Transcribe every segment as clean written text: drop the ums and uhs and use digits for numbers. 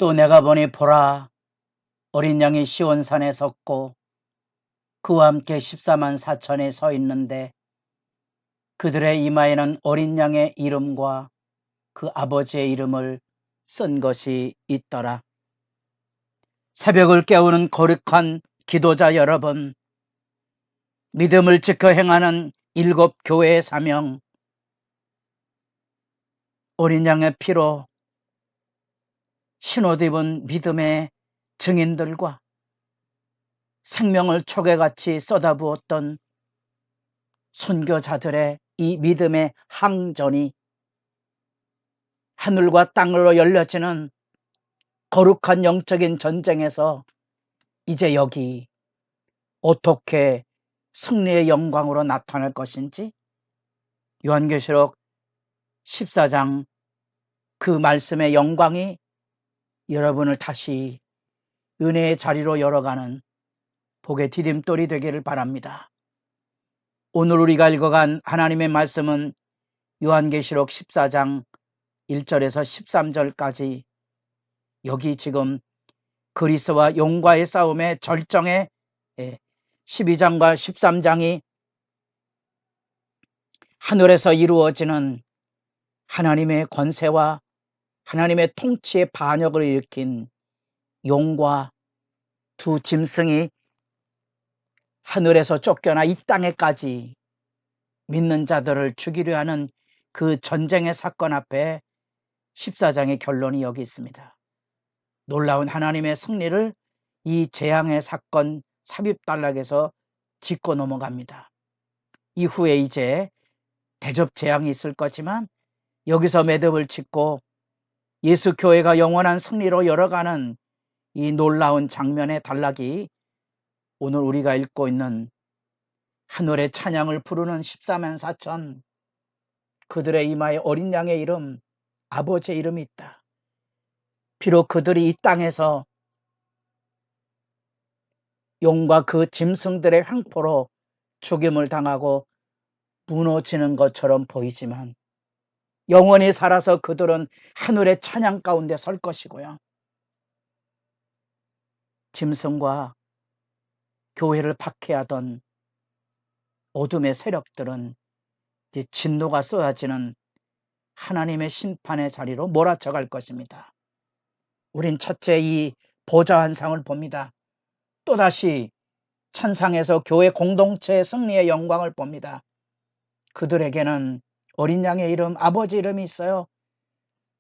또 내가 보니 보라, 어린 양이 시온산에 섰고 그와 함께 14만 4천이 서 있는데 그들의 이마에는 어린 양의 이름과 그 아버지의 이름을 쓴 것이 있더라. 새벽을 깨우는 거룩한 기도자 여러분, 믿음을 지켜 행하는 7 교회의 사명, 어린 양의 피로 신옷 입은 믿음의 증인들과 생명을 초계같이 쏟아부었던 선교자들의 이 믿음의 항전이 하늘과 땅으로 열려지는 거룩한 영적인 전쟁에서 이제 여기 어떻게 승리의 영광으로 나타날 것인지 요한계시록 14장 그 말씀의 영광이 여러분을 다시 은혜의 자리로 열어가는 복의 디딤돌이 되기를 바랍니다. 오늘 우리가 읽어간 하나님의 말씀은 요한계시록 14장 1절에서 13절까지 여기 지금 그리스도와 용과의 싸움의 절정의 12장과 13장이 하늘에서 이루어지는 하나님의 권세와 하나님의 통치의 반역을 일으킨 용과 두 짐승이 하늘에서 쫓겨나 이 땅에까지 믿는 자들을 죽이려 하는 그 전쟁의 사건 앞에 14장의 결론이 여기 있습니다. 놀라운 하나님의 승리를 이 재앙의 사건 삽입단락에서 짚고 넘어갑니다. 이후에 이제 대접 재앙이 있을 거지만 여기서 매듭을 짓고 예수 교회가 영원한 승리로 열어가는 이 놀라운 장면의 단락이 오늘 우리가 읽고 있는 하늘의 찬양을 부르는 14만 4천 그들의 이마에 어린 양의 이름, 아버지의 이름이 있다. 비록 그들이 이 땅에서 용과 그 짐승들의 횡포로 죽임을 당하고 무너지는 것처럼 보이지만 영원히 살아서 그들은 하늘의 찬양 가운데 설 것이고요. 짐승과 교회를 박해하던 어둠의 세력들은 이제 진노가 쏟아지는 하나님의 심판의 자리로 몰아쳐 갈 것입니다. 우린 첫째 이 보좌 환상을 봅니다. 또다시 천상에서 교회 공동체의 승리의 영광을 봅니다. 그들에게는 어린 양의 이름, 아버지 이름이 있어요.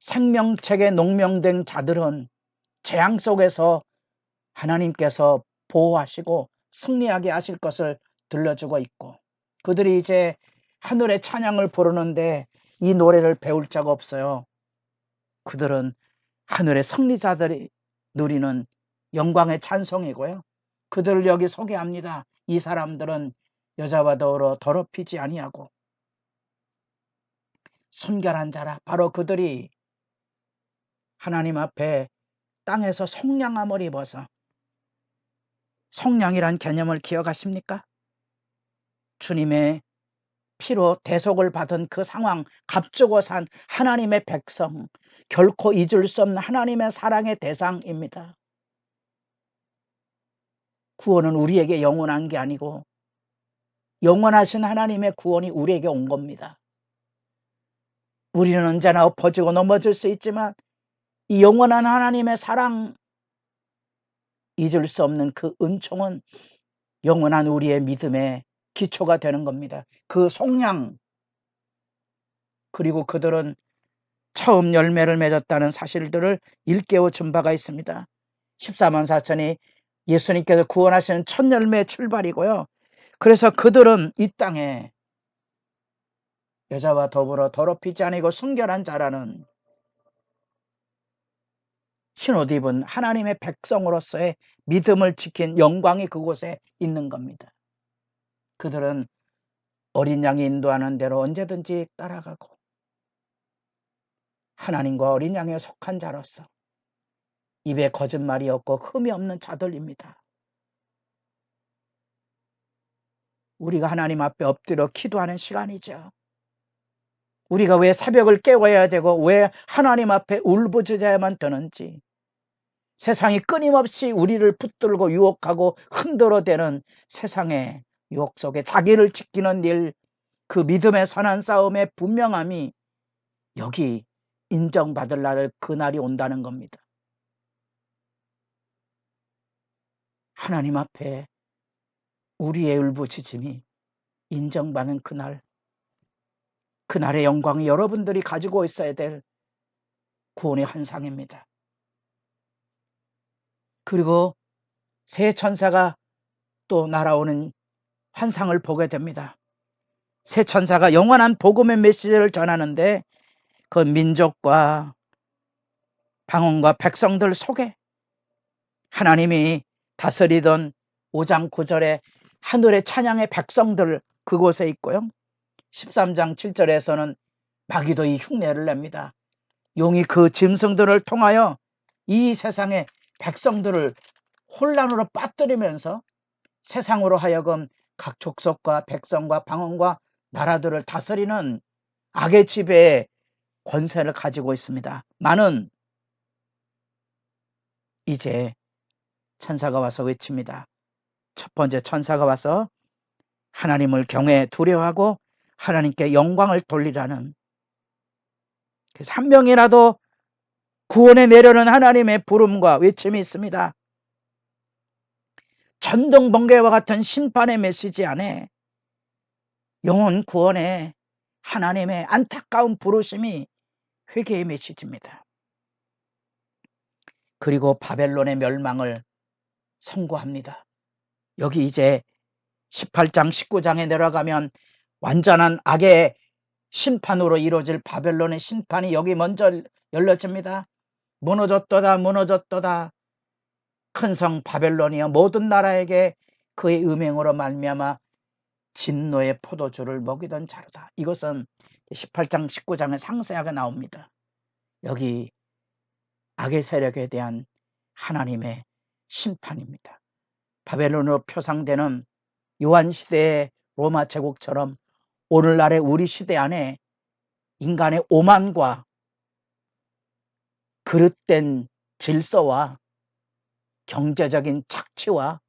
생명책에 농명된 자들은 재앙 속에서 하나님께서 보호하시고 승리하게 하실 것을 들려주고 있고 그들이 이제 하늘의 찬양을 부르는데 이 노래를 배울 자가 없어요. 그들은 하늘의 승리자들이 누리는 영광의 찬송이고요. 그들을 여기 소개합니다. 이 사람들은 여자와 더불어 더럽히지 아니하고 순결한 자라. 바로 그들이 하나님 앞에 땅에서 속량함을 입어서, 속량이란 개념을 기억하십니까? 주님의 피로 대속을 받은 그 상황, 값주고 산 하나님의 백성, 결코 잊을 수 없는 하나님의 사랑의 대상입니다. 구원은 우리에게 영원한 게 아니고 영원하신 하나님의 구원이 우리에게 온 겁니다. 우리는 언제나 엎어지고 넘어질 수 있지만 이 영원한 하나님의 사랑, 잊을 수 없는 그 은총은 영원한 우리의 믿음의 기초가 되는 겁니다. 그 속량, 그리고 그들은 처음 열매를 맺었다는 사실들을 일깨워 준 바가 있습니다. 14만 4천이 예수님께서 구원하시는 첫 열매의 출발이고요. 그래서 그들은 이 땅에 여자와 더불어 더럽히지 아니고 순결한 자라는 흰옷 입은 하나님의 백성으로서의 믿음을 지킨 영광이 그곳에 있는 겁니다. 그들은 어린 양이 인도하는 대로 언제든지 따라가고 하나님과 어린 양에 속한 자로서 입에 거짓말이 없고 흠이 없는 자들입니다. 우리가 하나님 앞에 엎드려 기도하는 시간이죠. 우리가 왜 새벽을 깨워야 되고 왜 하나님 앞에 울부짖어야만 되는지 세상이 끊임없이 우리를 붙들고 유혹하고 흔들어대는 세상의 유혹 속에 자기를 지키는 일, 그 믿음의 선한 싸움의 분명함이 여기 인정받을 날, 그날이 온다는 겁니다. 하나님 앞에 우리의 울부짖음이 인정받는 그날, 그날의 영광이 여러분들이 가지고 있어야 될 구원의 환상입니다. 그리고 새 천사가 또 날아오는 환상을 보게 됩니다. 새 천사가 영원한 복음의 메시지를 전하는데 그 민족과 방언과 백성들 속에 하나님이 다스리던 5장 9절에 하늘의 찬양의 백성들 그곳에 있고요. 13장 7절에서는 마귀도 이 흉내를 냅니다. 용이 그 짐승들을 통하여 이 세상의 백성들을 혼란으로 빠뜨리면서 세상으로 하여금 각 족속과 백성과 방언과 나라들을 다스리는 악의 지배의 권세를 가지고 있습니다. 많은 이제 천사가 와서 외칩니다. 첫 번째 천사가 와서 하나님을 경외 두려워하고 하나님께 영광을 돌리라는, 그래서 한 명이라도 구원에 내려는 하나님의 부름과 외침이 있습니다. 천둥 번개와 같은 심판의 메시지 안에 영혼 구원의 하나님의 안타까운 부르심이 회개의 메시지입니다. 그리고 바벨론의 멸망을 선고합니다. 여기 이제 18장 19장에 내려가면 완전한 악의 심판으로 이루어질 바벨론의 심판이 여기 먼저 열려집니다. 무너졌도다 무너졌도다 큰 성 바벨론이여 모든 나라에게 그의 음행으로 말미암아 진노의 포도주를 먹이던 자로다. 이것은 18장 19장에 상세하게 나옵니다. 여기 악의 세력에 대한 하나님의 심판입니다. 바벨론으로 표상되는 요한시대의 로마 제국처럼 오늘날의 우리 시대 안에 인간의 오만과 그릇된 질서와 경제적인 착취와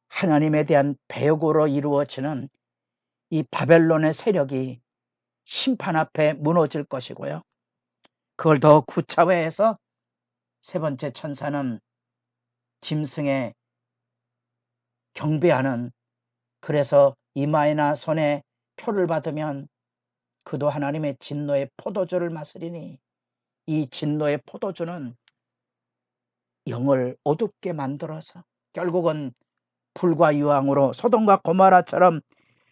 하나님에 대한 배역으로 이루어지는 이 바벨론의 세력이 심판 앞에 무너질 것이고요. 그걸 더 구차화해서 세 번째 천사는 짐승의 경배하는, 그래서 이마에나 손에 표를 받으면 그도 하나님의 진노의 포도주를 마시리니 이 진노의 포도주는 영을 어둡게 만들어서 결국은 불과 유황으로 소돔과 고모라처럼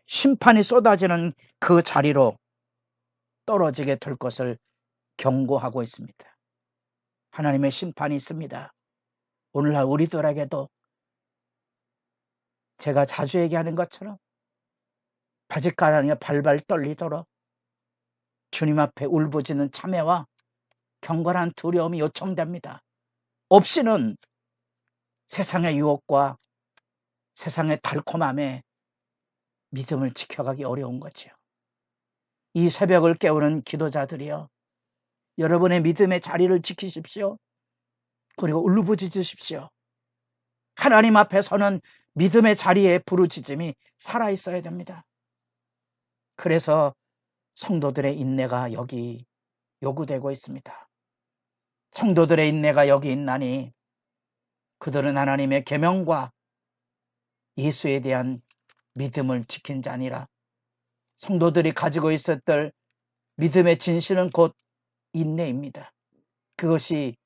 심판이 쏟아지는 그 자리로 떨어지게 될 것을 경고하고 있습니다. 하나님의 심판이 있습니다. 오늘날 우리들에게도 제가 자주 얘기하는 것처럼 바짓가랑이가 발발 떨리도록 주님 앞에 울부짖는 참회와 경건한 두려움이 요청됩니다. 없이는 세상의 유혹과 세상의 달콤함에 믿음을 지켜가기 어려운 거죠. 이 새벽을 깨우는 기도자들이여, 여러분의 믿음의 자리를 지키십시오. 그리고 울부짖으십시오. 하나님 앞에 서는 믿음의 자리에 부르짖음이 살아있어야 됩니다. 그래서 성도들의 인내가 여기 요구되고 있습니다. 성도들의 인내가 여기 있나니 그들은 하나님의 계명과 예수에 대한 믿음을 지킨 자니라. 성도들이 가지고 있었던 믿음의 진실은 곧 인내입니다. 그것이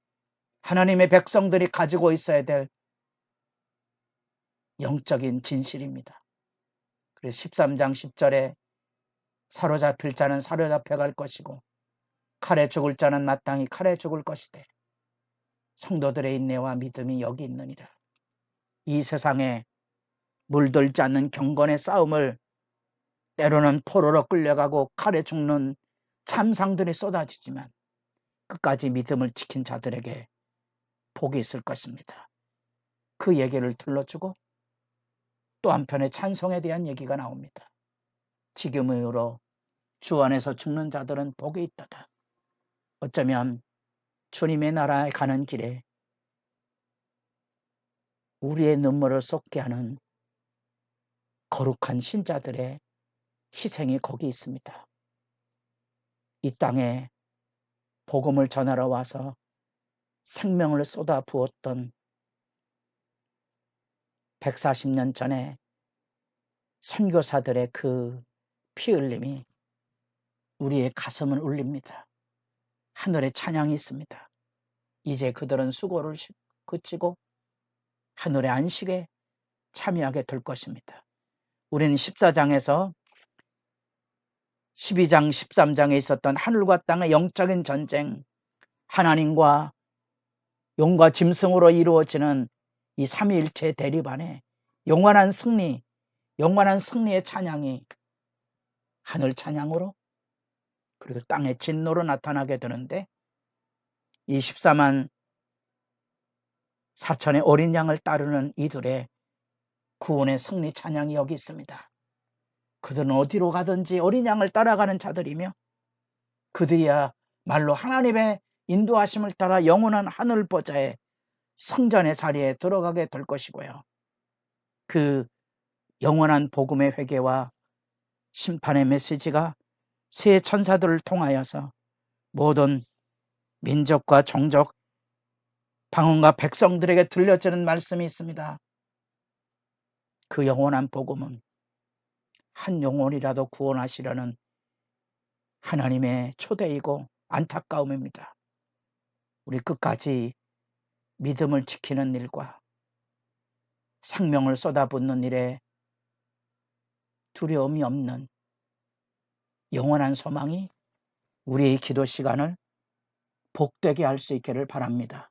하나님의 백성들이 가지고 있어야 될 영적인 진실입니다. 그래서 13장 10절에 사로잡힐 자는 사로잡혀 갈 것이고 칼에 죽을 자는 마땅히 칼에 죽을 것이되 성도들의 인내와 믿음이 여기 있느니라. 이 세상에 물들지 않는 경건의 싸움을 때로는 포로로 끌려가고 칼에 죽는 참상들이 쏟아지지만 끝까지 믿음을 지킨 자들에게 복이 있을 것입니다. 그 얘기를 들려주고 또 한편의 찬송에 대한 얘기가 나옵니다. 지금으로 주 안에서 죽는 자들은 복이 있도다. 어쩌면 주님의 나라에 가는 길에 우리의 눈물을 쏟게 하는 거룩한 신자들의 희생이 거기 있습니다. 이 땅에 복음을 전하러 와서 생명을 쏟아 부었던 140년 전에 선교사들의 그 피 흘림이 우리의 가슴을 울립니다. 하늘에 찬양이 있습니다. 이제 그들은 수고를 그치고 하늘의 안식에 참여하게 될 것입니다. 우리는 14장에서 12장, 13장에 있었던 하늘과 땅의 영적인 전쟁, 하나님과 용과 짐승으로 이루어지는 이 삼위일체 대립 안에 영원한 승리의 찬양이 하늘 찬양으로 그리고 땅의 진노로 나타나게 되는데, 이 14만 4천의 어린 양을 따르는 이들의 구원의 승리 찬양이 여기 있습니다. 그들은 어디로 가든지 어린 양을 따라가는 자들이며 그들이야 말로 하나님의 인도하심을 따라 영원한 하늘 보좌의 성전의 자리에 들어가게 될 것이고요. 그 영원한 복음의 회개와 심판의 메시지가 새 천사들을 통하여서 모든 민족과 종족, 방언과 백성들에게 들려지는 말씀이 있습니다. 그 영원한 복음은 한 영혼이라도 구원하시려는 하나님의 초대이고 안타까움입니다. 우리 끝까지 믿음을 지키는 일과 생명을 쏟아붓는 일에 두려움이 없는 영원한 소망이 우리의 기도 시간을 복되게 할 수 있기를 바랍니다.